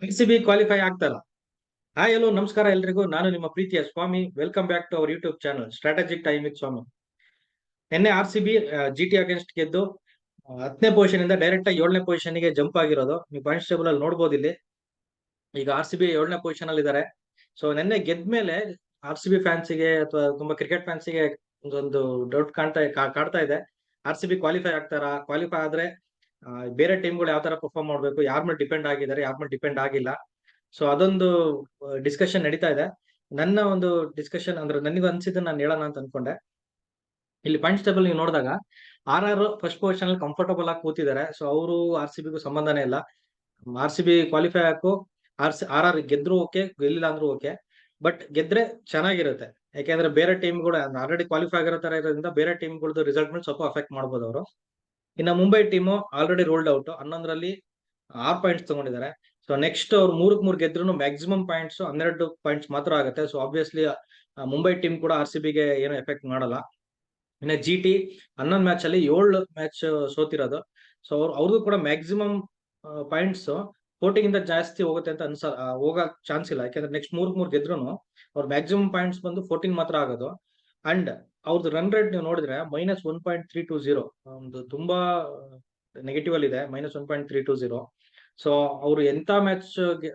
PCB qualify ಆಗ್ತಾರ? Hi hello ನಮಸ್ಕಾರ ಎಲ್ರಿಗೂ. ನಾನು ನಿಮ್ಮ ಪ್ರೀತಿಯ Swami. Welcome back to our YouTube channel strategic time with Swami. ನಿನ್ನೆ RCB GT ಅಗೇನ್ಸ್ಟ್ ಗೆದ್ದು 10ನೇ ಪೊಸಿಷನ್ ಇಂದ ಡೈರೆಕ್ಟ್ ಆಗಿ 7ನೇ ಪೊಸಿಷನ್ ಗೆ ಜಂಪ್ ಆಗಿರೋದು ನೀವು ಪಾಯಿಂಟ್ಸ್ ಟೇಬಲ್ ಅಲ್ಲಿ ನೋಡಬಹುದು. ಇಲ್ಲಿ ಈಗ RCB 7ನೇ ಪೊಸಿಷನ್ ಅಲ್ಲಿ ಇದ್ದಾರೆ. ಸೊ ನಿನ್ನೆ ಗೆದ್ದ ಮೇಲೆ RCB ಫ್ಯಾನ್ಸ್ ಗೆ ಅಥವಾ ತುಂಬಾ ಕ್ರಿಕೆಟ್ ಫ್ಯಾನ್ಸ್ ಗೆ ಒಂದು ಡೌಟ್ ಕಾಡ್ತಾ ಇದೆ. RCB ಕ್ವಾಲಿಫೈ ಆಗ್ತಾರಾ? ಕ್ವಾಲಿಫೈ ಆದ್ರೆ ಬೇರೆ ಟೀಮ್ಗಳು ಯಾವ ತರ ಪರ್ಫಾರ್ಮ್ ಮಾಡ್ಬೇಕು, ಯಾರ ಮೇಲೆ ಡಿಪೆಂಡ್ ಆಗಿದ್ದಾರೆ, ಯಾರ ಮೇಲೆ ಡಿಪೆಂಡ್ ಆಗಿಲ್ಲ. ಸೊ ಅದೊಂದು ಡಿಸ್ಕಷನ್ ನಡೀತಾ ಇದೆ. ನನ್ನ ಒಂದು ಡಿಸ್ಕಷನ್ ಅಂದ್ರೆ ನನಗೆ ಅನ್ಸಿದ್ದು ನಾನು ಹೇಳೋಣ ಅಂತ ಅನ್ಕೊಂಡೆ. ಇಲ್ಲಿ ಪಾಯಿಂಟ್ಸ್ ಟೇಬಲ್ ನೀವು ನೋಡಿದಾಗ RR ಫಸ್ಟ್ ಪೊಸಿಷನ್ ಅಲ್ಲಿ ಕಂಫರ್ಟಬಲ್ ಆಗಿ ಕೂತಿದ್ದಾರೆ. ಸೊ ಅವರು RCB ಸಂಬಂಧನೇ ಇಲ್ಲ. RCB ಕ್ವಾಲಿಫೈ ಹಾಕು, RR ಗೆದ್ರು ಓಕೆ, ಗೆಲ್ಲಿಲ್ಲ ಅಂದ್ರೂ ಓಕೆ, ಬಟ್ ಗೆದ್ರೆ ಚೆನ್ನಾಗಿರುತ್ತೆ. ಯಾಕೆಂದ್ರೆ ಬೇರೆ ಟೀಮ್ಗಳು ಆಲ್ರೆಡಿ ಕ್ವಾಲಿಫೈ ಆಗಿರೋ ತರ ಇರೋದ್ರಿಂದ ಬೇರೆ ಟೀಮ್ಗಳದ್ದು ರಿಸಲ್ಟ್ ಮೇಲೆ ಸ್ವಲ್ಪ ಅಫೆಕ್ಟ್ ಮಾಡ್ಬೋದು ಅವರು. ಇನ್ನು Mumbai team already rolled out, 11ರಲ್ಲಿ 6 ಪಾಯಿಂಟ್ಸ್ ತಗೊಂಡಿದ್ದಾರೆ. ಸೊ ನೆಕ್ಸ್ಟ್ ಅವ್ರು 3 ಗೆದ್ರು ಮ್ಯಾಕ್ಸಿಮಮ್ ಪಾಯಿಂಟ್ಸ್ 12 ಪಾಯಿಂಟ್ಸ್ ಮಾತ್ರ ಆಗುತ್ತೆ. ಸೊ ಆಬ್ವಿಯಸ್ಲಿ ಮುಂಬೈ ಟೀಮ್ ಕೂಡ RCB ಗೆ ಏನು ಎಫೆಕ್ಟ್ ಮಾಡಲ್ಲ. ಇನ್ನು GT 11 ಮ್ಯಾಚ್ ಅಲ್ಲಿ 7 ಮ್ಯಾಚ್ ಸೋತಿರೋದು. ಸೊ ಅವ್ರದ್ದು ಕೂಡ ಮ್ಯಾಕ್ಸಿಮಮ್ ಪಾಯಿಂಟ್ಸ್ 14 ಗಿಂತ ಜಾಸ್ತಿ ಹೋಗುತ್ತೆ ಅಂತ ಹೋಗೋ ಚಾನ್ಸ್ ಇಲ್ಲ. ಯಾಕಂದ್ರೆ ನೆಕ್ಸ್ಟ್ 3 ಗೆದ್ರು ಅವ್ರ ಮ್ಯಾಕ್ಸಿಮಮ್ ಪಾಯಿಂಟ್ಸ್ ಬಂದು 14 ಮಾತ್ರ ಆಗೋದು. ಅಂಡ್ ಅವ್ರದ್ದು ರನ್ ರೇಟ್ ನೀವು ನೋಡಿದ್ರೆ -1.320, ಒಂದು ತುಂಬಾ ನೆಗೆಟಿವ್ ಅಲ್ಲಿ ಇದೆ, -1.320. ಸೊ ಅವ್ರು ಎಂತ ಮ್ಯಾಚ್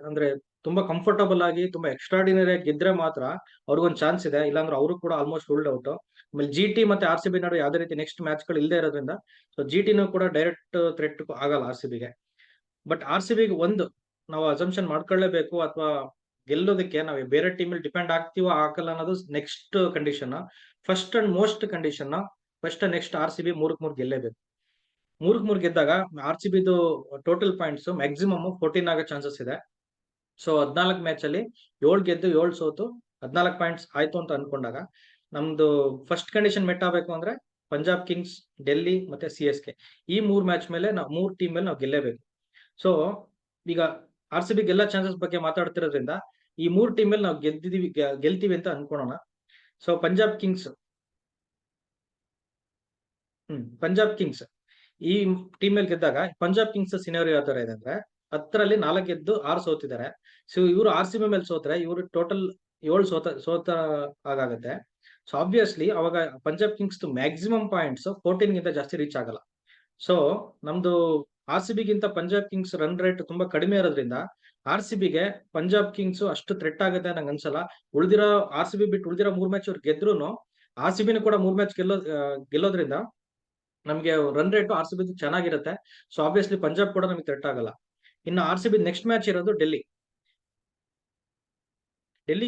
ಅಂದ್ರೆ ತುಂಬಾ ಕಂಫರ್ಟಬಲ್ ಆಗಿ ತುಂಬಾ ಎಕ್ಸ್ಟ್ರಾಡಿನರಿ ಆಗಿ ಗೆದ್ರೆ ಮಾತ್ರ ಅವ್ರಿಗೊಂದು ಚಾನ್ಸ್ ಇದೆ. ಇಲ್ಲಾಂದ್ರೆ ಅವರು ಕೂಡ ಆಲ್ಮೋಸ್ಟ್ ರೂಲ್ಡ್ ಔಟ್. ಆಮೇಲೆ GT ಮತ್ತೆ RCB ನಡುವೆ ಯಾವುದೇ ರೀತಿ ನೆಕ್ಸ್ಟ್ ಮ್ಯಾಚ್ ಗಳು ಇಲ್ಲದೆ ಇರೋದ್ರಿಂದ ಸೊ GTನೂ ಕೂಡ ಡೈರೆಕ್ಟ್ ಥ್ರೆಟ್ ಆಗಲ್ಲ RCB ಗೆ. ಬಟ್ RCB ಗೆ ಒಂದು ನಾವು ಅಸಂಪ್ಷನ್ ಮಾಡ್ಕೊಳ್ಳೇಬೇಕು, ಅಥವಾ ಗೆಲ್ಲೋದಕ್ಕೆ ನಾವು ಬೇರೆ ಟೀಮ್ ಅಲ್ಲಿ ಡಿಪೆಂಡ್ ಆಗ್ತೀವೋ ಆಗಲ್ಲ ಅನ್ನೋದು next condition. First and most condition, first next RCB 3 ಗೆಲ್ಲೇಬೇಕು. 3 ಗೆದ್ದಾಗ RCBದು ಟೋಟಲ್ ಪಾಯಿಂಟ್ಸ್ ಮ್ಯಾಕ್ಸಿಮಮ್ 14 ಆಗೋ ಚಾನ್ಸಸ್ ಇದೆ. ಸೊ 14 ಮ್ಯಾಚ್ ಅಲ್ಲಿ 7 ಗೆದ್ದು 7 ಸೋತು 14 ಪಾಯಿಂಟ್ಸ್ ಆಯ್ತು ಅಂತ ಅನ್ಕೊಂಡಾಗ ನಮ್ದು ಫಸ್ಟ್ ಕಂಡೀಷನ್ ಮೆಟ್ ಆಗ್ಬೇಕು ಅಂದ್ರೆ ಪಂಜಾಬ್ ಕಿಂಗ್ಸ್, ಡೆಲ್ಲಿ ಮತ್ತೆ CSK ಈ 3 ಮ್ಯಾಚ್ ಮೇಲೆ ನಾವು 3 ಟೀಮ್ ಮೇಲೆ ನಾವು ಗೆಲ್ಲೇಬೇಕು. ಸೊ ಈಗ RCB ಗೆಲ್ಲ ಚಾನ್ಸಸ್ ಬಗ್ಗೆ ಮಾತಾಡ್ತಿರೋದ್ರಿಂದ ಈ 3 ಟೀಮ್ ಮೇಲೆ ನಾವು ಗೆಲ್ತೀವಿ ಅಂತ ಅನ್ಕೊಳ್ಳೋಣ. ಸೊ ಪಂಜಾಬ್ ಕಿಂಗ್ಸ್ ಈ ಟೀಮ್ ಮೇಲೆ ಗೆದ್ದಾಗ ಪಂಜಾಬ್ ಕಿಂಗ್ಸ್ ಸಿನಾರಿಯೋ ಯಾವ ತರ ಇದೆ ಅಂದ್ರೆ 10ರಲ್ಲಿ 4 ಗೆದ್ದು 6 ಸೋತಿದ್ದಾರೆ. ಸೊ ಇವರು RCB ಮೇಲೆ ಸೋತ್ರೆ ಇವರು ಟೋಟಲ್ 7 ಸೋತ ಆಗುತ್ತೆ. ಸೊ ಆಬ್ವಿಯಸ್ಲಿ ಅವಾಗ ಪಂಜಾಬ್ ಕಿಂಗ್ಸ್ ಮ್ಯಾಕ್ಸಿಮಮ್ ಪಾಯಿಂಟ್ಸ್ 14 ಗಿಂತ ಜಾಸ್ತಿ ರೀಚ್ ಆಗಲ್ಲ. ಸೊ ನಮ್ದು RCB ಗಿಂತ ಪಂಜಾಬ್ ಕಿಂಗ್ಸ್ ರನ್ ರೇಟ್ ತುಂಬಾ ಕಡಿಮೆ ಇರೋದ್ರಿಂದ RCB ಗೆ ಪಂಜಾಬ್ ಕಿಂಗ್ಸ್ ಅಷ್ಟು ಥ್ರೆಟ್ ಆಗುತ್ತೆ ನಂಗೆ ಅನ್ಸಲ್ಲ. RCB ಬಿಟ್ಟು ಉಳಿದಿರೋ 3 ಮ್ಯಾಚ್ ಅವ್ರು ಗೆದ್ರು RCBನೂ ಕೂಡ 3 ಮ್ಯಾಚ್ ಗೆಲ್ಲೋದ್ರಿಂದ ನಮ್ಗೆ ರನ್ ರೇಟ್ RCB ಚೆನ್ನಾಗಿರುತ್ತೆ. ಸೊ ಆಬ್ವಿಯಸ್ಲಿ ಪಂಜಾಬ್ ಕೂಡ ನಮಗೆ ಥ್ರೆಟ್ ಆಗಲ್ಲ. ಇನ್ನು RCB ನೆಕ್ಸ್ಟ್ ಮ್ಯಾಚ್ ಇರೋದು ಡೆಲ್ಲಿ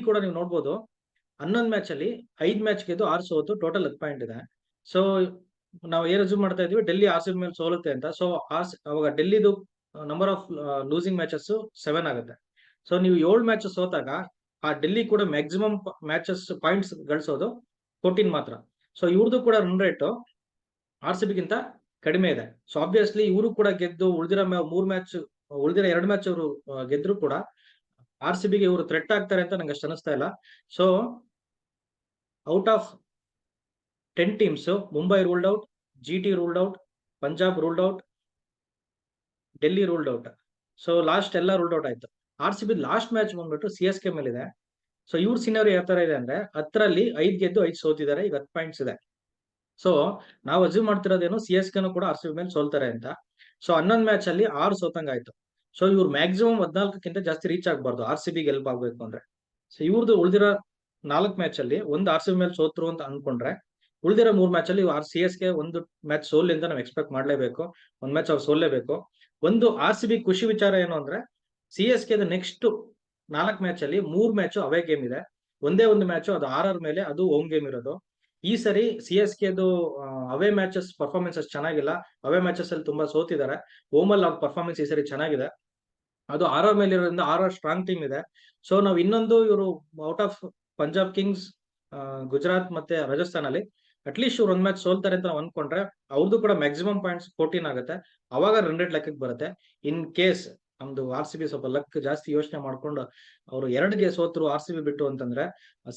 ಕೂಡ ನೀವು ನೋಡ್ಬೋದು. 11 ಮ್ಯಾಚ್ ಅಲ್ಲಿ 5 ಮ್ಯಾಚ್ ಗೆದ್ದು 6 ಸೋತು ಟೋಟಲ್ 10 ಪಾಯಿಂಟ್ ಇದೆ. ಸೊ ನಾವು ಏನ್ ಅಸ್ಯೂಮ್ ಮಾಡ್ತಾ ಇದೀವಿ, ಡೆಲ್ಲಿ RCB ಮೇಲೆ ಸೋಲುತ್ತೆ ಅಂತ. ಸೊ ಅವಾಗ ಡೆಲ್ಲಿದು ನಂಬರ್ ಆಫ್ ಲೂಸಿಂಗ್ ಮ್ಯಾಚಸ್ 7 ಆಗುತ್ತೆ. ಸೊ ನೀವು 7 ಮ್ಯಾಚ್ ಸೋತಾಗ ಆ ಡೆಲ್ಲಿ ಕೂಡ ಮ್ಯಾಕ್ಸಿಮಮ್ ಮ್ಯಾಚಸ್ ಪಾಯಿಂಟ್ಸ್ ಗಳಿಸೋದು 14 ಮಾತ್ರ. ಸೊ ಇವ್ರದ್ದು ಕೂಡ ರನ್ ರೇಟ್ RCB ಗಿಂತ ಕಡಿಮೆ ಇದೆ. ಸೊ ಆಬ್ವಿಯಸ್ಲಿ ಇವರು ಕೂಡ ಗೆದ್ದು ಉಳಿದಿರೋ 2 ಮ್ಯಾಚ್ ಅವರು ಗೆದ್ರು ಕೂಡ RCB ಗೆ ಇವರು ಥ್ರೆಟ್ ಆಗ್ತಾರೆ ಅಂತ ನಂಗೆ ಅಷ್ಟು ಅನಿಸ್ತಾ ಇಲ್ಲ. So out of 10 teams Mumbai ruled out, GT ruled out, Punjab ruled out, Delhi ruled out. So last ಎಲ್ಲ ರೂಲ್ಡ್ ಔಟ್ ಆಯ್ತು. RCB ಲಾಸ್ಟ್ ಮ್ಯಾಚ್ ಬಂದ್ಬಿಟ್ಟು CSK ಮೇಲೆ ಇದೆ. ಸೊ ಇವ್ರ ಸಿನಾರಿಯೋ ಯಾವ ತರ ಇದೆ ಅಂದ್ರೆ 10ರಲ್ಲಿ 5 ಗೆದ್ದು 5 ಸೋತಿದ್ದಾರೆ, ಈಗ 10 ಪಾಯಿಂಟ್ಸ್ ಇದೆ. ಸೊ ನಾವು ಅಸ್ಯೂಮ್ ಮಾಡ್ತಿರೋದೇನು, CSKನೂ ಕೂಡ RCB ಮೇಲೆ ಸೋಲ್ತಾರೆ ಅಂತ. ಸೊ 11 ಮ್ಯಾಚ್ ಅಲ್ಲಿ 6 ಸೋತಂಗಾಯ್ತು. ಸೊ ಇವ್ರು ಮ್ಯಾಕ್ಸಿಮಮ್ 14ಕ್ಕಿಂತ ಜಾಸ್ತಿ ರೀಚ್ ಆಗ್ಬಾರ್ದು RCB ಗೆಲ್ಪ್ ಆಗ್ಬೇಕು ಅಂದ್ರೆ. ಸೊ ಇವ್ರದ್ದು ಉಳಿದಿರೋ 4 ಮ್ಯಾಚ್ ಅಲ್ಲಿ ಒಂದು RCB ಮೇಲೆ ಸೋತ್ರು ಅಂತ ಅನ್ಕೊಂಡ್ರೆ ಉಳಿದಿರೋ 3 ಮ್ಯಾಚ್ ಅಲ್ಲಿ CSK ಒಂದು ಮ್ಯಾಚ್ ಸೋಲಿಂದ ನಾವು ಎಕ್ಸ್ಪೆಕ್ಟ್ ಮಾಡ್ಲೇಬೇಕು. ಒಂದ್ ಮ್ಯಾಚ್ ಅವ್ರು ಸೋಲ್ಲೇಬೇಕು. ಒಂದು RCB ಖುಷಿ ವಿಚಾರ ಏನು ಅಂದ್ರೆ CSK ನೆಕ್ಸ್ಟ್ 4 ಮ್ಯಾಚ್ ಅಲ್ಲಿ 3 ಮ್ಯಾಚ್ ಅವೇ ಗೇಮ್ ಇದೆ. ಒಂದೇ ಒಂದು ಮ್ಯಾಚ್ ಅದು RR ಮೇಲೆ, ಅದು ಹೋಮ್ ಗೇಮ್ ಇರೋದು. ಈ ಸರಿ CSKದು ಅವೇ ಮ್ಯಾಚಸ್ ಪರ್ಫಾರ್ಮೆನ್ಸಸ್ ಚೆನ್ನಾಗಿಲ್ಲ. ಅವೇ ಮ್ಯಾಚಸ್ ಅಲ್ಲಿ ತುಂಬಾ ಸೋತಿದ್ದಾರೆ. ಹೋಮ್ ಅಲ್ಲಿ ಅವ್ರ ಪರ್ಫಾರ್ಮೆನ್ಸ್ ಈ ಸರಿ ಚೆನ್ನಾಗಿದೆ. ಅದು RR ಮೇಲೆ ಇರೋದ್ರಿಂದ RR ಸ್ಟ್ರಾಂಗ್ ಟೀಮ್ ಇದೆ. ಸೊ ನಾವು ಇನ್ನೊಂದು ಇವರು out of Punjab Kings, Gujarat ಮತ್ತೆ ರಾಜಸ್ಥಾನ್ ಅಲ್ಲಿ ಅಟ್ಲೀಸ್ಟ್ ಇವ್ರು ಒಂದ್ ಮ್ಯಾಚ್ ಸೋಲ್ತಾರೆ ಅಂತ ನಾವು ಅನ್ಕೊಂಡ್ರೆ ಅವ್ರದ್ದು ಕೂಡ ಮ್ಯಾಕ್ಸಿಮಮ್ ಪಾಯಿಂಟ್ಸ್ 14 ಆಗುತ್ತೆ. ಅವಾಗ ರನ್ ರೇಟ್ ಲೆಕ್ಕಕ್ಕೆ ಬರುತ್ತೆ. ಇನ್ ಕೇಸ್ ನಮ್ದು RCB ಸ್ವಲ್ಪ ಲಕ್ ಜಾಸ್ತಿ ಯೋಚನೆ ಮಾಡ್ಕೊಂಡು ಅವರು 2 ಸೋತ್ರು RCB ಬಿಟ್ಟು ಅಂತಂದ್ರೆ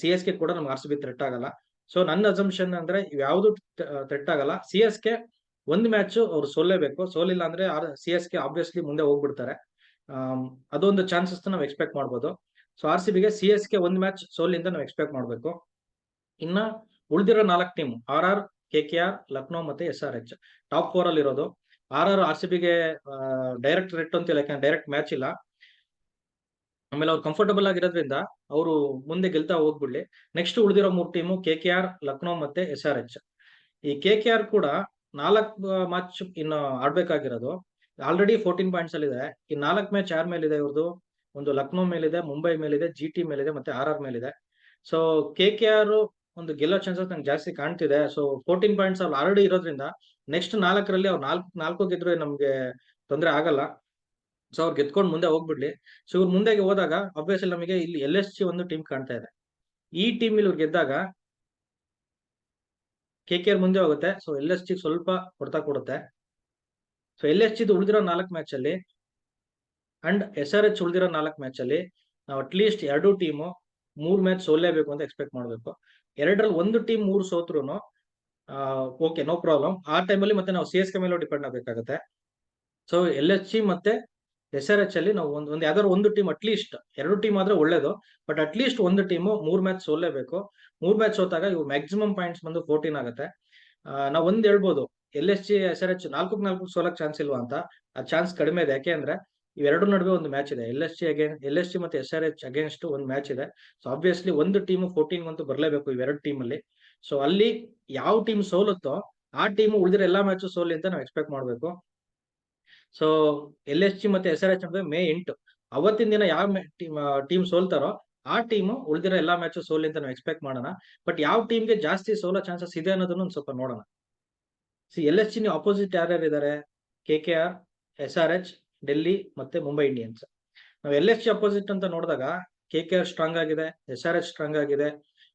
CSK ಕೂಡ ನಮ್ಗೆ RCB ಥ್ರೆಟ್ ಆಗಲ್ಲ. ಸೊ ನನ್ನ ಅಸಂಪ್ಷನ್ ಅಂದ್ರೆ ಯಾವ್ದು ಥ್ರೆಟ್ ಆಗಲ್ಲ. CSK ಒಂದು ಮ್ಯಾಚ್ ಅವ್ರು ಸೋಲ್ಲೇಬೇಕು. ಸೋಲಿಲ್ಲ ಅಂದ್ರೆ CSK ಆಬ್ವಿಯಸ್ಲಿ ಮುಂದೆ ಹೋಗ್ಬಿಡ್ತಾರೆ. ಅದೊಂದು ಚಾನ್ಸಸ್ ನಾವು ಎಕ್ಸ್ಪೆಕ್ಟ್ ಮಾಡ್ಬೋದು. ಸೊ ಆರ್ ಸಿ ಬಿಗೆ ಸಿ ಎಸ್ ಕೆ ಒಂದು ಮ್ಯಾಚ್ ಸೋಲಿಂದ ನಾವು ಎಕ್ಸ್ಪೆಕ್ಟ್ ಮಾಡಬೇಕು. ಇನ್ನ ಉಳಿದಿರೋ 4 team R R, K K R, Lucknow ಮತ್ತೆ ಎಸ್ ಆರ್ ಎಚ್ ಟಾಪ್ 4 ಅಲ್ಲಿ ಇರೋದು. ಆರ್ ಆರ್ ಆರ್ ಸಿ ಬಿಗೆ ಡೈರೆಕ್ಟ್ ರೆಟ್ ಅಂತಿಲ್ಲ, ಯಾಕಂದ್ರೆ ಡೈರೆಕ್ಟ್ ಮ್ಯಾಚ್ ಇಲ್ಲ. ಆಮೇಲೆ ಅವ್ರು ಕಂಫರ್ಟಬಲ್ ಆಗಿರೋದ್ರಿಂದ ಅವರು ಮುಂದೆ ಗೆಲ್ತಾ ಹೋಗ್ಬಿಡ್ಲಿ. ನೆಕ್ಸ್ಟ್ ಉಳಿದಿರೋ 3 team K K R, Lucknow ಮತ್ತೆ ಎಸ್ ಆರ್ ಎಚ್. ಈ ಕೆ ಕೆ ಆರ್ ಕೂಡ 4 ಮ್ಯಾಚ್ ಇನ್ನು ಆಡ್ಬೇಕಾಗಿರೋದು. ಆಲ್ರೆಡಿ 14 ಪಾಯಿಂಟ್ಸ್ ಅಲ್ಲಿ ಇದೆ. ಈ 4 ಮ್ಯಾಚ್ ಯಾರ ಮೇಲಿದೆ ಇವ್ರದ್ದು? ಒಂದು ಲಕ್ನೋ ಮೇಲಿದೆ, ಮುಂಬೈ ಮೇಲಿದೆ, ಜಿ ಟಿ ಮೇಲಿದೆ ಮತ್ತೆ ಆರ್ ಆರ್ ಮೇಲಿದೆ. ಸೊ ಕೆ ಕೆ ಆರ್ ಒಂದು ಗೆಲ್ಲೋ ಚಾನ್ಸಸ್ ನಂಗೆ ಜಾಸ್ತಿ ಕಾಣ್ತಿದೆ. ಸೊ 14 ಪಾಯಿಂಟ್ಸ್ ಅವ್ರು ಆಲ್ರೆಡಿ ಇರೋದ್ರಿಂದ ನೆಕ್ಸ್ಟ್ 4ರಲ್ಲಿ ಅವ್ರು ನಾಲ್ಕು ಗೆದ್ರೆ ನಮ್ಗೆ ತೊಂದರೆ ಆಗಲ್ಲ. ಸೊ ಅವ್ರು ಗೆದ್ಕೊಂಡು ಮುಂದೆ ಹೋಗ್ಬಿಡ್ಲಿ. ಸೊ ಇವ್ರು ಮುಂದೆಗೆ ಹೋದಾಗ ಅಬ್ವಿಯಸ್ಲಿ ನಮಗೆ ಇಲ್ಲಿ ಎಲ್ ಎಸ್ ಜಿ ಒಂದು ಟೀಮ್ ಕಾಣ್ತಾ ಇದೆ. ಈ ಟೀಮ್ ಇಲ್ಲಿ ಇವ್ರು ಗೆದ್ದಾಗ ಕೆ ಕೆ ಆರ್ ಮುಂದೆ ಹೋಗುತ್ತೆ. ಸೊ ಎಲ್ ಎಸ್ ಜಿ ಸ್ವಲ್ಪ ಹೊಡ್ತಾ ಕೊಡುತ್ತೆ. ಸೊ ಎಲ್ ಎಸ್ ಜಿ ಉಳಿದಿರೋ 4 ಮ್ಯಾಚ್ ಅಲ್ಲಿ ಅಂಡ್ ಎಸ್ ಆರ್ ಎಚ್ ಉಳಿದಿರೋ 4 ಮ್ಯಾಚ್ ಅಲ್ಲಿ ನಾವು ಅಟ್ಲೀಸ್ಟ್ 2 ಟೀಮು 3 ಮ್ಯಾಚ್ ಸೋಲೇಬೇಕು ಅಂತ ಎಕ್ಸ್ಪೆಕ್ಟ್ ಮಾಡಬೇಕು. 2ರಲ್ಲಿ ಒಂದು ಟೀಮ್ 3 ಸೋತ್ರು ಓಕೆ, ನೋ ಪ್ರಾಬ್ಲಮ್. ಆ ಟೈಮಲ್ಲಿ ಮತ್ತೆ ನಾವು ಸಿ ಎಸ್ ಕೆ ಮೇಲೆ ಡಿಪೆಂಡ್ ಆಗಬೇಕಾಗುತ್ತೆ. ಸೊ ಎಲ್ ಎಸ್ ಜಿ ಮತ್ತೆ ಎಸ್ ಆರ್ ಎಚ್ ಅಲ್ಲಿ ನಾವು ಒಂದು ಯಾವ್ದಾದ್ರು ಒಂದು ಟೀಮ್ ಅಟ್ಲೀಸ್ಟ್ 2 ಟೀಮ್ ಆದ್ರೆ ಒಳ್ಳೇದು, ಬಟ್ ಅಟ್ಲೀಸ್ಟ್ ಒಂದು ಟೀಮು 3 ಮ್ಯಾಚ್ ಸೋಲೇಬೇಕು. 3 ಮ್ಯಾಚ್ ಸೋತಾಗ ಇವು ಮ್ಯಾಕ್ಸಿಮಮ್ ಪಾಯಿಂಟ್ಸ್ ಬಂದು 14 ಆಗುತ್ತೆ. ನಾವು ಒಂದ್ ಹೇಳ್ಬೋದು, L S G S R H 4-4 ಸೋಲಕ್ ಚಾನ್ಸ್ ಇಲ್ವಾ ಅಂತ. ಆ ಚಾನ್ಸ್ ಕಡಿಮೆ ಇದೆ. ಯಾಕೆ ಅಂದ್ರೆ ಇವೆರಡು ನಡುವೆ ಒಂದು ಮ್ಯಾಚ್ ಇದೆ. ಎಲ್ ಎಸ್ ಜಿ ಮತ್ತೆ ಎಸ್ ಆರ್ ಎಚ್ ಅಗೇನ್ಸ್ಟ್ ಒಂದು ಮ್ಯಾಚ್ ಇದೆ. ಸೊ ಆಬ್ವಿಯಸ್ಲಿ ಒಂದು ಟೀಮ್ 14 ಅಂತೂ ಬರಲೇಬೇಕು ಇವೆರಡು ಟೀಮ್ ಅಲ್ಲಿ. ಸೊ ಅಲ್ಲಿ ಯಾವ ಟೀಮ್ ಸೋಲುತ್ತೋ ಆ ಟೀಮ್ ಉಳಿದಿರೋ ಎಲ್ಲಾ ಮ್ಯಾಚ್ ಸೋಲಿ ಅಂತ ನಾವು ಎಕ್ಸ್ಪೆಕ್ಟ್ ಮಾಡ್ಬೇಕು. ಸೊ ಎಲ್ ಎಸ್ ಜಿ ಮತ್ತೆ ಎಸ್ ಆರ್ ಎಚ್ ನಡುವೆ ಮೇ 8 ಅವತ್ತಿನ ದಿನ ಯಾವ ಟೀಮ್ ಸೋಲ್ತಾರೋ ಆ ಟೀಮ್ ಉಳಿದಿರೋ ಎಲ್ಲಾ ಮ್ಯಾಚ್ ಸೋಲಿ ಅಂತ ನಾವು ಎಕ್ಸ್ಪೆಕ್ಟ್ ಮಾಡೋಣ. ಬಟ್ ಯಾವ ಟೀಮ್ಗೆ ಜಾಸ್ತಿ ಸೋಲೋ ಚಾನ್ಸಸ್ ಇದೆ ಅನ್ನೋದನ್ನ ಒಂದು ಸ್ವಲ್ಪ ನೋಡೋಣ. ಎಲ್ ಎಸ್ ಜಿ ಅಪೋಸಿಟ್ ಯಾರ್ಯಾರು ಇದ್ದಾರೆ? K K R, S R H, Delhi ಮತ್ತೆ ಮುಂಬೈ ಇಂಡಿಯನ್ಸ್. ನಾವು ಎಲ್ ಎಸ್ ಜಿ ಅಪೋಸಿಟ್ ಅಂತ ನೋಡಿದಾಗ ಕೆ ಕೆ ಆರ್ ಸ್ಟ್ರಾಂಗ್ ಆಗಿದೆ, ಎಸ್ ಆರ್ ಎಚ್ ಸ್ಟ್ರಾಂಗ್ ಆಗಿದೆ,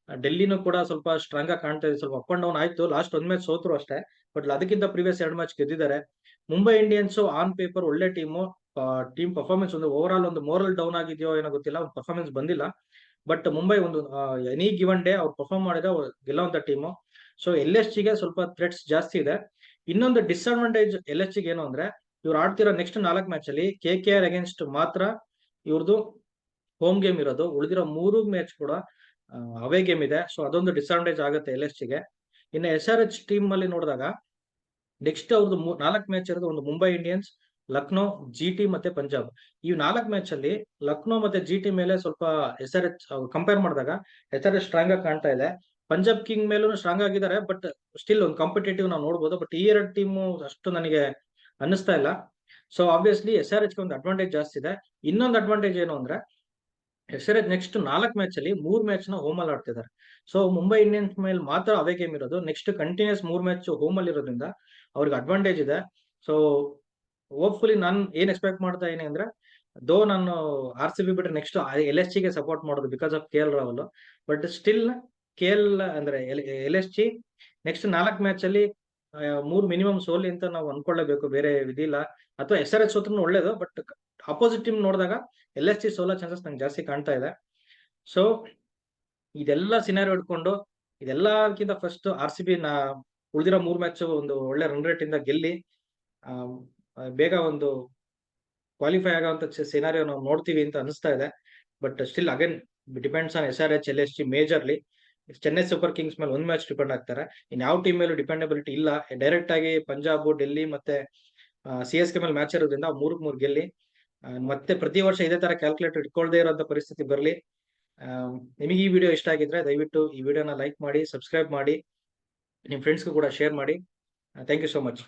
ಡೆಲ್ಲಿನೂ ಕೂಡ ಸ್ವಲ್ಪ ಸ್ಟ್ರಾಂಗ್ ಆಗಿ ಕಾಣ್ತಾ ಇದೆ. ಸ್ವಲ್ಪ ಅಪ್ ಅಂಡ್ ಡೌನ್ ಆಯ್ತು, ಲಾಸ್ಟ್ ಒಂದ್ ಮ್ಯಾಚ್ ಸೋತ್ರು ಅಷ್ಟೇ, ಬಟ್ ಅದಕ್ಕಿಂತ ಪ್ರೀವಿಯಸ್ 2 ಮ್ಯಾಚ್ ಗೆದ್ದಿದ್ದಾರೆ. ಮುಂಬೈ ಇಂಡಿಯನ್ಸ್ ಆನ್ ಪೇಪರ್ ಒಳ್ಳೆ ಟೀಮು. ಟೀಮ್ ಪರ್ಫಾರ್ಮೆನ್ಸ್ ಒಂದು ಓವರ್ ಆಲ್ ಒಂದು ಮೋರಲ್ ಡೌನ್ ಆಗಿದೆಯೋ ಏನೋ ಗೊತ್ತಿಲ್ಲ, ಒಂದು ಪರ್ಫಾರ್ಮೆನ್ಸ್ ಬಂದಿಲ್ಲ. ಬಟ್ ಮುಂಬೈ ಒಂದು ಎನಿ ಗಿವನ್ ಡೇ ಅವ್ರು ಪರ್ಫಾರ್ಮ್ ಮಾಡಿದ್ರೆ ಗೆಲ್ಲುವಂತ ಟೀಮು. ಸೊ ಎಲ್ ಎಸ್ ಜಿಗೆ ಸ್ವಲ್ಪ ಥ್ರೆಟ್ಸ್ ಜಾಸ್ತಿ ಇದೆ. ಇನ್ನೊಂದು ಡಿಸ್ಅಡ್ವಾಂಟೇಜ್ ಎಲ್ ಎಸ್ ಜಿಗೆ ಏನು ಅಂದ್ರೆ, ಇವ್ರು ಆಡ್ತಿರೋ ನೆಕ್ಸ್ಟ್ 4 ಮ್ಯಾಚ್ ಅಲ್ಲಿ ಕೆ ಕೆ ಆರ್ ಅಗೇನ್ಸ್ಟ್ ಮಾತ್ರ ಇವ್ರದ್ದು ಹೋಮ್ ಗೇಮ್ ಇರೋದು. ಉಳಿದಿರೋ 3 ಮ್ಯಾಚ್ ಕೂಡ ಅವೇ ಗೇಮ್ ಇದೆ. ಸೊ ಅದೊಂದು ಡಿಸ್ಅಡ್ವಾಂಟೇಜ್ ಆಗುತ್ತೆ ಎಲ್ ಎಸ್ ಜಿಗೆ. ಇನ್ನು ಎಸ್ ಆರ್ ಎಚ್ ಟೀಮ್ ಅಲ್ಲಿ ನೋಡಿದಾಗ ನೆಕ್ಸ್ಟ್ ಅವ್ರದ್ದು 4 ಮ್ಯಾಚ್ ಇರೋದು ಒಂದು Mumbai Indians, Lucknow, G T ಮತ್ತೆ ಪಂಜಾಬ್. ಈ 4 ಮ್ಯಾಚ್ ಅಲ್ಲಿ ಲಕ್ನೋ ಮತ್ತೆ ಜಿ ಟಿ ಮೇಲೆ ಸ್ವಲ್ಪ ಎಸ್ ಆರ್ ಎಚ್ ಕಂಪೇರ್ ಮಾಡಿದಾಗ ಎಸ್ ಆರ್ ಎಚ್ ಸ್ಟ್ರಾಂಗ್ ಆಗಿ ಕಾಣ್ತಾ ಇದೆ. ಪಂಜಾಬ್ ಕಿಂಗ್ ಮೇಲೂ ಸ್ಟ್ರಾಂಗ್ ಆಗಿದ್ದಾರೆ, ಬಟ್ ಸ್ಟಿಲ್ ಒಂದು ಕಾಂಪಿಟೇಟಿವ್ ನಾವು ನೋಡ್ಬೋದು. ಬಟ್ ಈ 2 ಟೀಮು ಅಷ್ಟು ನನಗೆ ಅನ್ನಿಸ್ತಾ ಇಲ್ಲ. So obviously S R H ಒಂದು ಅಡ್ವಾಂಟೇಜ್ ಜಾಸ್ತಿ ಇದೆ. ಇನ್ನೊಂದು ಅಡ್ವಾಂಟೇಜ್ ಏನು ಅಂದ್ರೆ, S R H next 4 match ಅಲ್ಲಿ 3 ಮ್ಯಾಚ್ ನ ಹೋಮ್ ಅಲ್ಲಿ ಆಡ್ತಿದ್ದಾರೆ. ಸೊ ಮುಂಬೈ ಇಂಡಿಯನ್ಸ್ ಮೇಲೆ ಮಾತ್ರ ಅವೇ ಗೇಮ್ ಇರೋದು. ನೆಕ್ಸ್ಟ್ ಕಂಟಿನ್ಯೂಸ್ 3 ಮ್ಯಾಚ್ ಹೋಮ್ ಅಲ್ಲಿ ಇರೋದ್ರಿಂದ ಅವ್ರಿಗೆ ಅಡ್ವಾಂಟೇಜ್ ಇದೆ. ಸೊ ಹೋಪ್ಫುಲಿ ನಾನು ಏನ್ ಎಕ್ಸ್ಪೆಕ್ಟ್ ಮಾಡ್ತಾ ಇದೀನಿ ಅಂದ್ರೆ, ನಾನು ಆರ್ ಸಿ ಬಿ ಬಿಟ್ರೆ ನೆಕ್ಸ್ಟ್ ಎಲ್ ಎಸ್ ಜಿಗೆ ಸಪೋರ್ಟ್ ಮಾಡೋದು because of K L Rahul. But still K L ಅಂದ್ರೆ L S G next 4 match ಅಲ್ಲಿ 3 ಮಿನಿಮಮ್ ಸೋಲಿ ಅಂತ ನಾವು ಅನ್ಕೊಳ್ಳೇಬೇಕು, ಬೇರೆ ವಿಧಿ ಇಲ್ಲ. ಅಥವಾ ಎಸ್ ಆರ್ ಎಚ್ ಸೋತ್ರೂ ಒಳ್ಳೇದು, ಬಟ್ ಅಪೋಸಿಟ್ ಟೀಮ್ ನೋಡಿದಾಗ ಎಲ್ ಎಸ್ ಜಿ ಸೋಲೋ ಚಾನ್ಸಸ್ ನಂಗೆ ಜಾಸ್ತಿ ಕಾಣ್ತಾ ಇದೆ. ಸೊ ಇದೆಲ್ಲ ಸಿನಾರಿಯೋ ಇಟ್ಕೊಂಡು ಇದೆಲ್ಲಕ್ಕಿಂತ ಫಸ್ಟ್ ಆರ್ ಸಿ ಬಿ ಉಳಿದಿರೋ 3 ಮ್ಯಾಚ್ ಒಂದು ಒಳ್ಳೆ ರನ್ ರೇಟ್ ಇಂದ ಗೆಲ್ಲಿ ಬೇಗ ಒಂದು ಕ್ವಾಲಿಫೈ ಆಗೋಂತ ಸಿನಾರಿಯೋ ನಾವು ನೋಡ್ತೀವಿ ಅಂತ ಅನಿಸ್ತಾ ಇದೆ. But still again depends on S R H, L S G majorly. Chennai Super Kings ಮೇಲೆ ಒಂದು ಮ್ಯಾಚ್ ಡಿಪೆಂಡ್ ಆಗ್ತಾರೆ. ಇನ್ ಯಾವ ಟೀಮ್ ಮೇಲೂ ಡಿಪೆಂಡಬಿಲಿಟಿ ಇಲ್ಲ. ಡೈರೆಕ್ಟ್ ಆಗಿ ಪಂಜಾಬ್, ಡೆಲ್ಲಿ ಮತ್ತೆ ಸಿ ಎಸ್ ಕೆ ಮೇಲೆ ಮ್ಯಾಚ್ ಇರೋದ್ರಿಂದ 3-3 ಗೆಲ್ಲಿ ಮತ್ತೆ ಪ್ರತಿ ವರ್ಷ ಇದೇ ತರ ಕ್ಯಾಲ್ಕುಲೇಟ್ ಇಟ್ಕೊಳ್ದೇ ಇರೋಂಥ ಪರಿಸ್ಥಿತಿ ಬರಲಿ. ನಿಮಗೆ ಈ ವಿಡಿಯೋ ಇಷ್ಟ ಆಗಿದ್ರೆ ದಯವಿಟ್ಟು ಈ ವಿಡಿಯೋನ ಲೈಕ್ ಮಾಡಿ, ಸಬ್ಸ್ಕ್ರೈಬ್ ಮಾಡಿ, ನಿಮ್ಮ ಫ್ರೆಂಡ್ಸ್ಗೂ ಕೂಡ ಶೇರ್ ಮಾಡಿ. Thank you so much.